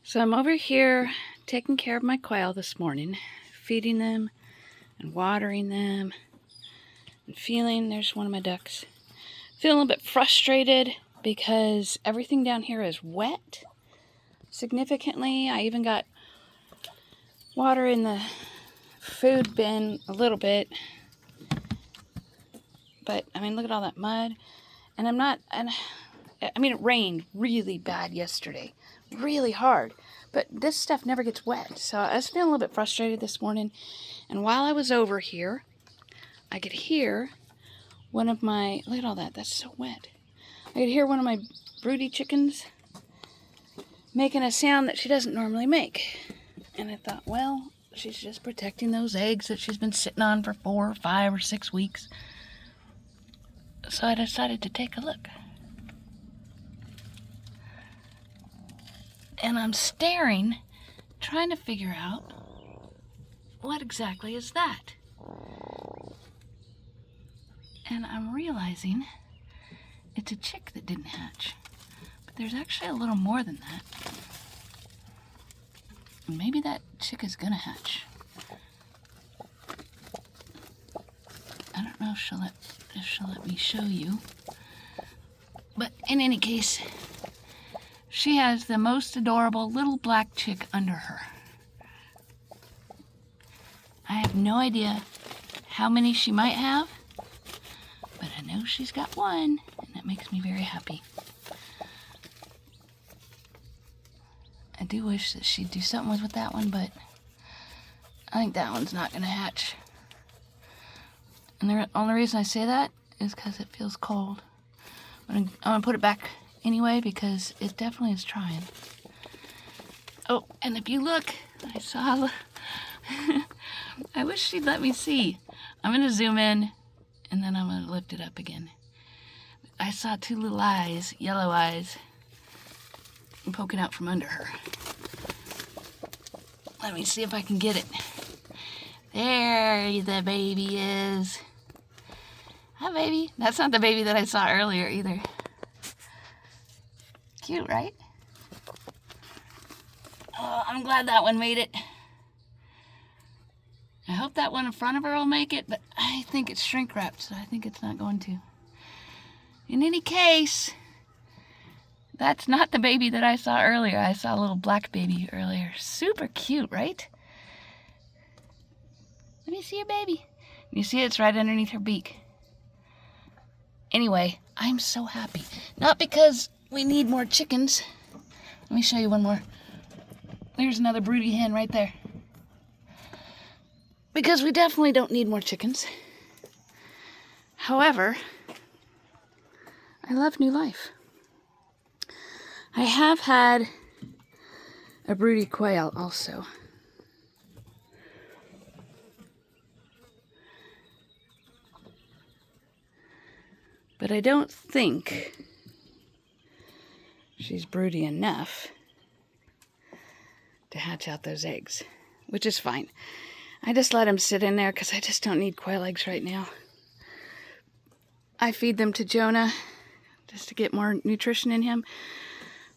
So I'm over here taking care of my quail this morning, feeding them and watering them and feeling, there's one of my ducks, feeling a little bit frustrated because everything down here is wet significantly. I even got water in the food bin a little bit, but I mean, look at all that mud. And it rained really bad yesterday, really hard, but this stuff never gets wet. So I was feeling a little bit frustrated this morning. And while I was over here, I could hear one of my, look at all that, that's so wet. I could hear one of my broody chickens making a sound that she doesn't normally make. And I thought, well, she's just protecting those eggs that she's been sitting on for 4 or 5 or 6 weeks. So I decided to take a look. And I'm staring, trying to figure out what exactly is that. And I'm realizing it's a chick that didn't hatch. But there's actually a little more than that. Maybe that chick is gonna hatch. I don't know if she'll let me show you. But in any case, she has the most adorable little black chick under her. I have no idea how many she might have, but I know she's got one, and that makes me very happy. I do wish that she'd do something with that one, but I think that one's not gonna hatch. And the only reason I say that is because it feels cold. I'm gonna put it back anyway because it definitely is trying. Oh, and if you look, I saw, I wish she'd let me see. I'm gonna zoom in and then I'm gonna lift it up again. I saw 2 little eyes, yellow eyes, poking out from under her. Let me see if I can get it. There the baby is. Hi, baby. That's not the baby that I saw earlier either. Cute, right? Oh, I'm glad that one made it. I hope that one in front of her will make it, but I think it's shrink wrapped, so I think it's not going to. In any case, that's not the baby that I saw earlier. I saw a little black baby earlier. Super cute, right? Let me see your baby. You see it's right underneath her beak. Anyway, I'm so happy. Not because we need more chickens. Let me show you one more. There's another broody hen right there. Because we definitely don't need more chickens. However, I love new life. I have had a broody quail also. But I don't think she's broody enough to hatch out those eggs, which is fine. I just let them sit in there because I just don't need quail eggs right now. I feed them to Jonah just to get more nutrition in him,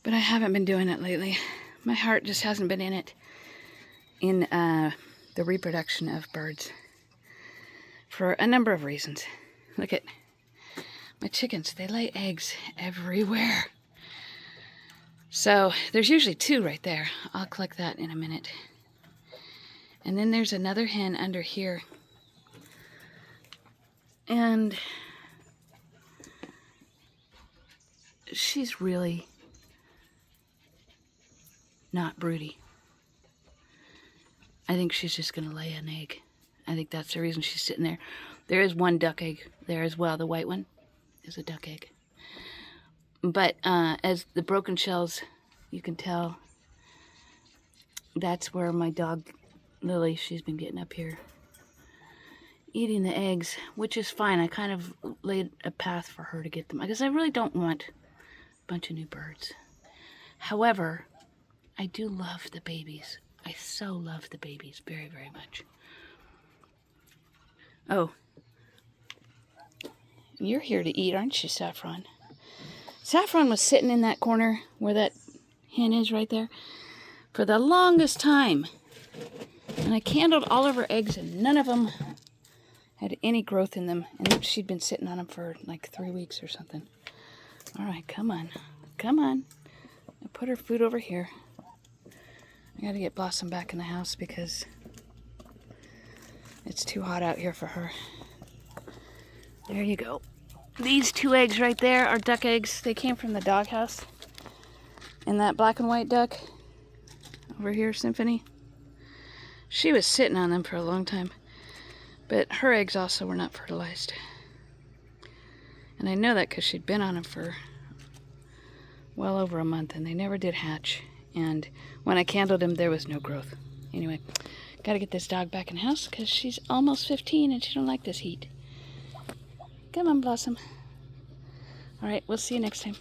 but I haven't been doing it lately. My heart just hasn't been in it, in the reproduction of birds, for a number of reasons. Look at my chickens, they lay eggs everywhere. So there's usually 2 right there. I'll collect that in a minute. And then there's another hen under here. And she's really not broody. I think she's just gonna lay an egg. I think that's the reason she's sitting there. There is one duck egg there as well. The white one is a duck egg. But as the broken shells, you can tell that's where my dog Lily, she's been getting up here eating the eggs, which is fine. I kind of laid a path for her to get them because I really don't want a bunch of new birds. However, I do love the babies. I so love the babies very, very much. Oh, you're here to eat, aren't you, Saffron? Saffron was sitting in that corner where that hen is right there. for the longest time. And I candled all of her eggs and none of them had any growth in them. And she'd been sitting on them for like 3 weeks or something. All right, come on. Come on. I put her food over here. I gotta get Blossom back in the house because it's too hot out here for her. There you go. These 2 eggs right there are duck eggs. They came from the doghouse. And that black and white duck over here, Symphony, she was sitting on them for a long time. But her eggs also were not fertilized. And I know that because she'd been on them for well over a month and they never did hatch. And when I candled them, there was no growth. Anyway, gotta get this dog back in the house because she's almost 15 and she don't like this heat. Come on, Blossom. All right, we'll see you next time.